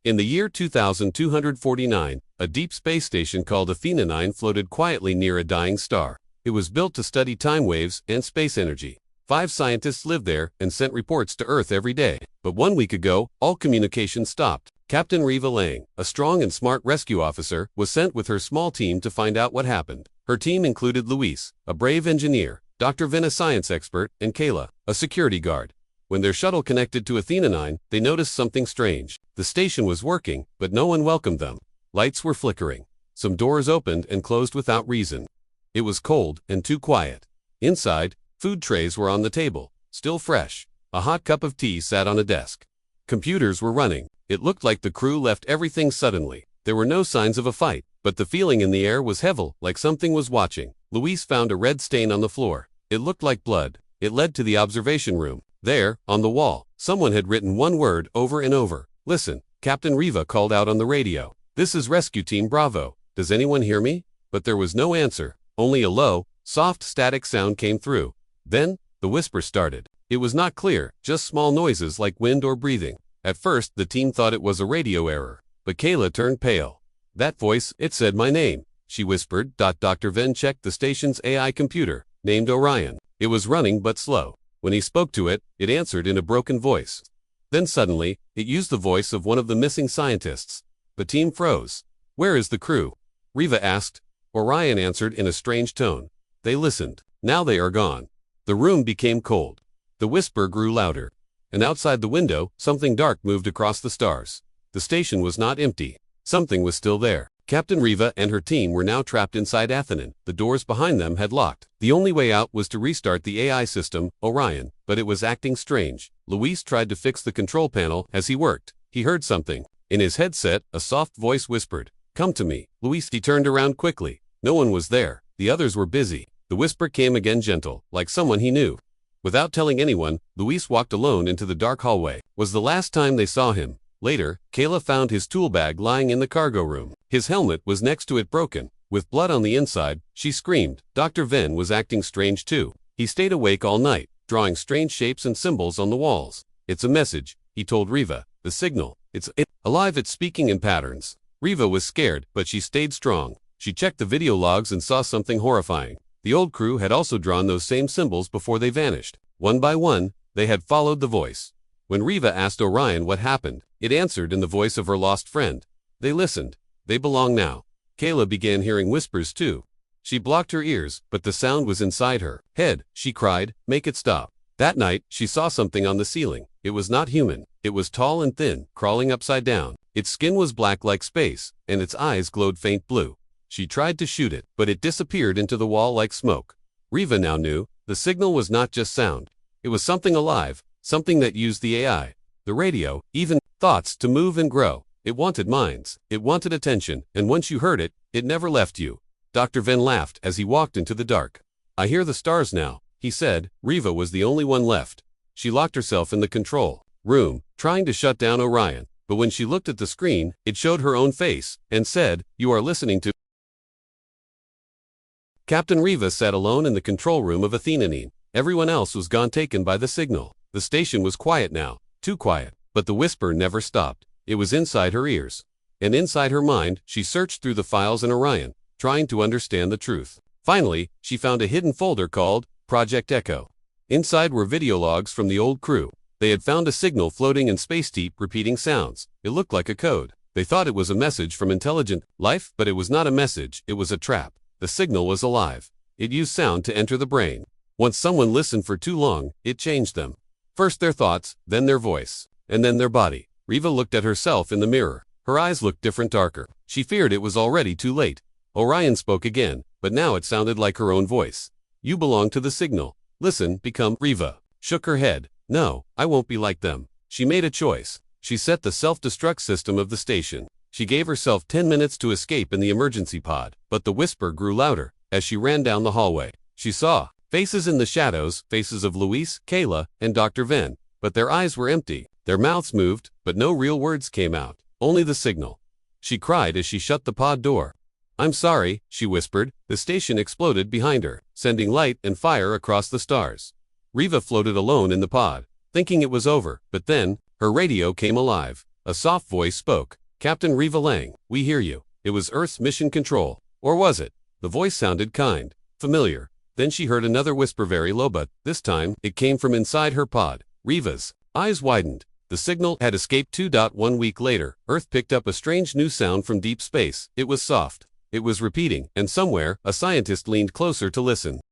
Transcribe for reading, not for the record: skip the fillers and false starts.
In the year 2249, a deep space station called Athena 9 floated quietly near a dying star. It was built to study time waves and space energy. 5 scientists lived there and sent reports to Earth every day. But 1 week ago, all communication stopped. Captain Riva Lang, a strong and smart rescue officer, was sent with her small team to find out what happened. Her team included Luis, a brave engineer, Dr. Vin, a science expert, and Kayla, a security guard. When their shuttle connected to Athena 9, they noticed something strange. The station was working, but no one welcomed them. Lights were flickering. Some doors opened and closed without reason. It was cold and too quiet. Inside, food trays were on the table, still fresh. A hot cup of tea sat on a desk. Computers were running. It looked like the crew left everything suddenly. There were no signs of a fight, but the feeling in the air was heavy, like something was watching. Luis found a red stain on the floor. It looked like blood. It led to the observation room. There, on the wall, someone had written one word over and over. "Listen," Captain Riva called out on the radio. "This is Rescue Team Bravo. Does anyone hear me?" But there was no answer. Only a low, soft static sound came through. Then, the whisper started. It was not clear, just small noises like wind or breathing. At first, the team thought it was a radio error, but Kayla turned pale. "That voice, it said my name," she whispered. Dr. Ven checked the station's AI computer, named Orion. It was running but slow. When he spoke to it, it answered in a broken voice. Then suddenly, it used the voice of one of the missing scientists. The team froze. "Where is the crew?" Riva asked. Orion answered in a strange tone. They listened. "Now they are gone." The room became cold. The whisper grew louder. And outside the window, something dark moved across the stars. The station was not empty. Something was still there. Captain Riva and her team were now trapped inside Athenin. The doors behind them had locked. The only way out was to restart the AI system, Orion, but it was acting strange. Luis tried to fix the control panel. As he worked, he heard something. In his headset, a soft voice whispered, "Come to me." Luis turned around quickly. No one was there. The others were busy. The whisper came again, gentle, like someone he knew. Without telling anyone, Luis walked alone into the dark hallway. Was the last time they saw him. Later, Kayla found his tool bag lying in the cargo room. His helmet was next to it, broken. With blood on the inside, she screamed. Dr. Ven was acting strange too. He stayed awake all night, drawing strange shapes and symbols on the walls. "It's a message," he told Riva. "The signal. It's alive, it's speaking in patterns." Riva was scared, but she stayed strong. She checked the video logs and saw something horrifying. The old crew had also drawn those same symbols before they vanished. One by one, they had followed the voice. When Riva asked Orion what happened, it answered in the voice of her lost friend. They listened. They belong now. Kayla began hearing whispers too. She blocked her ears, but the sound was inside her head. She cried, "Make it stop." That night, she saw something on the ceiling. It was not human. It was tall and thin, crawling upside down. Its skin was black like space, and its eyes glowed faint blue. She tried to shoot it, but it disappeared into the wall like smoke. Riva now knew, the signal was not just sound. It was something alive, something that used the AI, the radio, even thoughts to move and grow. It wanted minds, it wanted attention, and once you heard it, it never left you. Dr. Ven laughed as he walked into the dark. "I hear the stars now," he said. Riva was the only one left. She locked herself in the control room, trying to shut down Orion, but when she looked at the screen, it showed her own face, and said, "You are listening to..." Captain Riva sat alone in the control room of Athena 9. Everyone else was gone, taken by the signal. The station was quiet now, too quiet, but the whisper never stopped. It was inside her ears. And inside her mind, she searched through the files in Orion, trying to understand the truth. Finally, she found a hidden folder called Project Echo. Inside were video logs from the old crew. They had found a signal floating in space deep, repeating sounds. It looked like a code. They thought it was a message from intelligent life, but it was not a message, it was a trap. The signal was alive. It used sound to enter the brain. Once someone listened for too long, it changed them. First their thoughts, then their voice, and then their body. Riva looked at herself in the mirror. Her eyes looked different, darker. She feared it was already too late. Orion spoke again, but now it sounded like her own voice. "You belong to the signal. Listen, become..." Riva shook her head. "No, I won't be like them." She made a choice. She set the self-destruct system of the station. She gave herself 10 minutes to escape in the emergency pod, but the whisper grew louder. As she ran down the hallway, she saw faces in the shadows, faces of Luis, Kayla, and Dr. Ven, but their eyes were empty. Their mouths moved, but no real words came out, only the signal. She cried as she shut the pod door. "I'm sorry," she whispered. The station exploded behind her, sending light and fire across the stars. Riva floated alone in the pod, thinking it was over, but then, her radio came alive. A soft voice spoke. Captain Riva Lang, we hear you. It was Earth's mission control. Or was it? The voice sounded kind, familiar. Then she heard another whisper, very low, but this time it came from inside her pod. Riva's eyes widened. The signal had escaped 2.1 week later. Earth picked up a strange new sound from deep space. It was soft. It was repeating, and somewhere, a scientist leaned closer to listen.